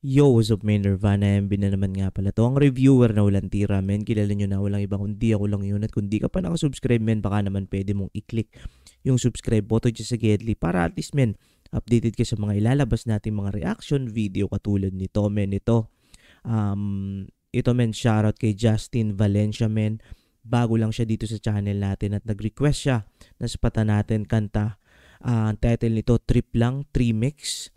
Yo, what's up men, Nirvana MB na naman nga pala to. Ang reviewer na walang tira men, kilala nyo na, walang iba kundi ako lang yun. At kung di ka pa nakasubscribe men, baka naman pwede mong i-click yung subscribe button dyan sa Gedli para at least men, updated ka sa mga ilalabas nating mga reaction video katulad nito men. Ito men, shoutout kay Justin Valencia men. Bago lang siya dito sa channel natin at nag-request siya na sapatan natin kanta. Ang title nito, Trip Lang, Trimix.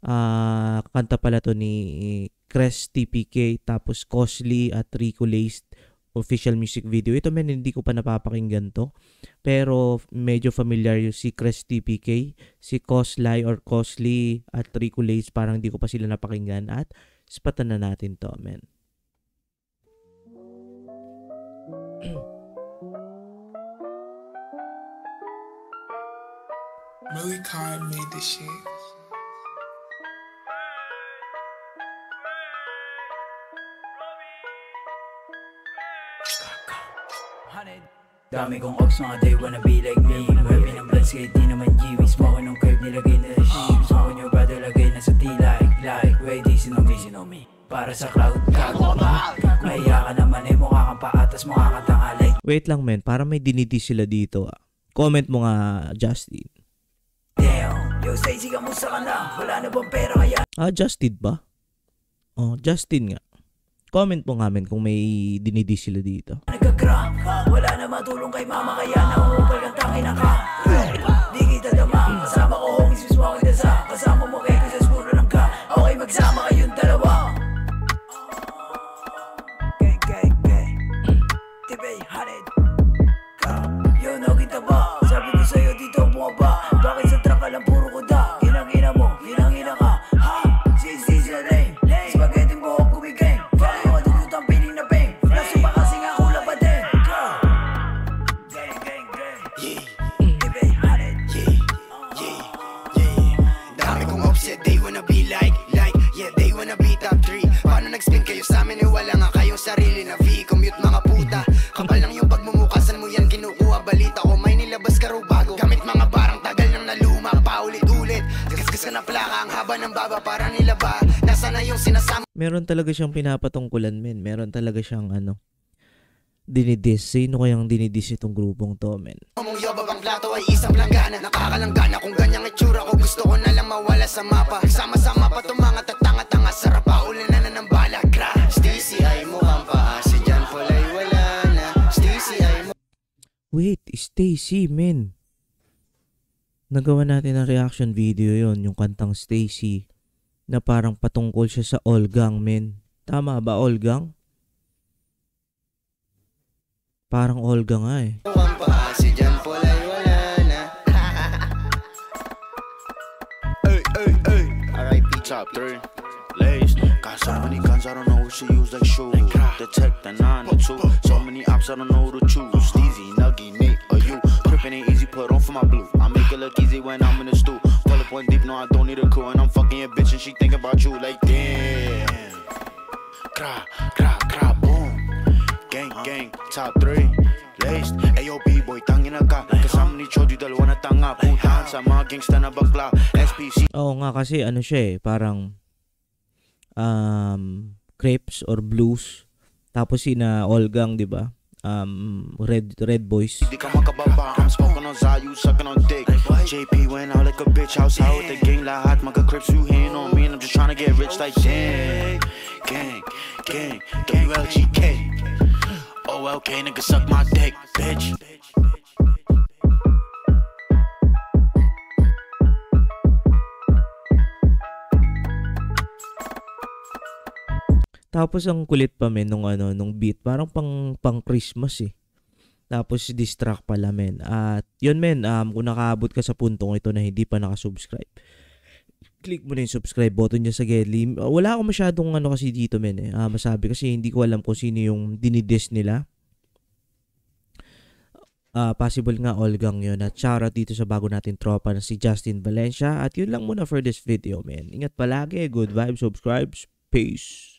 Kanta pala to ni Crest TPK tapos Costly at Rico Laced official music video. Ito men, hindi ko pa napapakinggan to pero medyo familiar yung si Crest TPK, si Costly or Costly at Rico Laced, parang hindi ko pa sila napakinggan at spatan na natin to men. Really Khan made this shit. Dami kong ops, mga they wanna be like me. Weapon ng blood skate, di naman G. Smoke ng curve, nilagay na sheep. Smoke your brother, lagay na sa like wait, di know me. Para sa crowd, gago ba? Mahiya ka naman mukha kang paatas, mukha kang tangalay. Wait lang men, para may dinidi sila dito. Comment mo nga Justin. Damn, yo Stacy, kamusta ka na? Wala na bang pera kaya? Justin ba? Oh, Justin nga. Comment mo nga men kung may dinidi sila dito. Nagka-crack, wala na matulong kay mama kaya naungupal kang tangina ka. Di kita dama, kasama ko homies, mismo ako inasa. Kasama mo kayo sa school lang ka. Okay, magsama kayong dalawa. Gang. Tibay, hanid ka. Yo, nakita ba? Sabi ko sa'yo dito bumaba. Bakit sa truck ka lang puro kuda? Ginang-ina mo, ginang-ina ka. Ha? Si lane. Spaghetti mo ako kumigay. They wanna be like, yeah, they wanna be top 3. Paano nag-spin kayo sa amin wala nga kayong sarili na V. Commute mga puta, kapal lang yung pagmumukasan mo yan. Kinukuha balita ko, may nilabas ka raw bago. Gamit mga barang tagal nang naluma, paulit-ulit. Gasgas ka na plaka, ang haba ng baba para nila ba? Nasa na yung sinasama? Meron talaga siyang pinapatungkulan men. Meron talaga siyang dinidis. Sino kayang dinidis itong grupong to men? Mong yoba bang plato ay isang planggana. Nakakalanggana kung ganyang itsura ko. Gusto ko na lang mawala sa mapa. Sama-sama pa itong mga tatanga-tanga. Sarap pa ulan na ng bala. Stacy ay mukhang paasi dyan. Polay wala na. Stacy ay Wait, Stacy men. Nagawa natin ang reaction video yon, yung kantang Stacy na parang patungkol siya sa Olgang men. Tama ba Olgang? Parang Olga nga eh. paasi dyan. Polay wala na. Ay. R.I.P. top 3 Lace. Got so many guns, I don't know who she use like shoes. Detect the 9 or 2. So many ops, I don't know who to choose. Steezy, Nuggy, Nate, or you. Crippin' ain't easy, put on for my blue. I make it look easy when I'm in the stew. Pull up one deep, no I don't need a crew. And I'm fucking your bitch and she think about you like damn. Cra, boom. Gang, top 3 Laced, ayo B-boy, tangina ka. Kasama ni Chody, dalawa na tanga. Puntahan sa mga gangsta na bakla. SPC. Oo nga kasi siya eh, parang crepes or blues. Tapos sina Olgang, di ba? Red Boys. Di ka makababa, I'm smoking on Zayu, sucking on dick. JP went out like a bitch, house out with the gang. Lahat mga crips who hand on me and I'm just trying to get rich like dang. Gang, WLGK. OLK, nigga suck my dick, bitch. Tapos ang kulit pa men nung beat, parang pang Christmas eh. Tapos diss track pala men. At yun men, kung nakaabot ka sa puntong ito na hindi pa nakasubscribe, click mo na yung subscribe button dyan sa Gedli. Wala akong masyadong kasi dito men eh. Masabi kasi hindi ko alam kung sino yung dinidis nila. Possible nga Olgang yun. At shoutout dito sa bago natin tropa na si Justin Valencia. At yun lang muna for this video men. Ingat palagi, good vibes, subscribes, peace.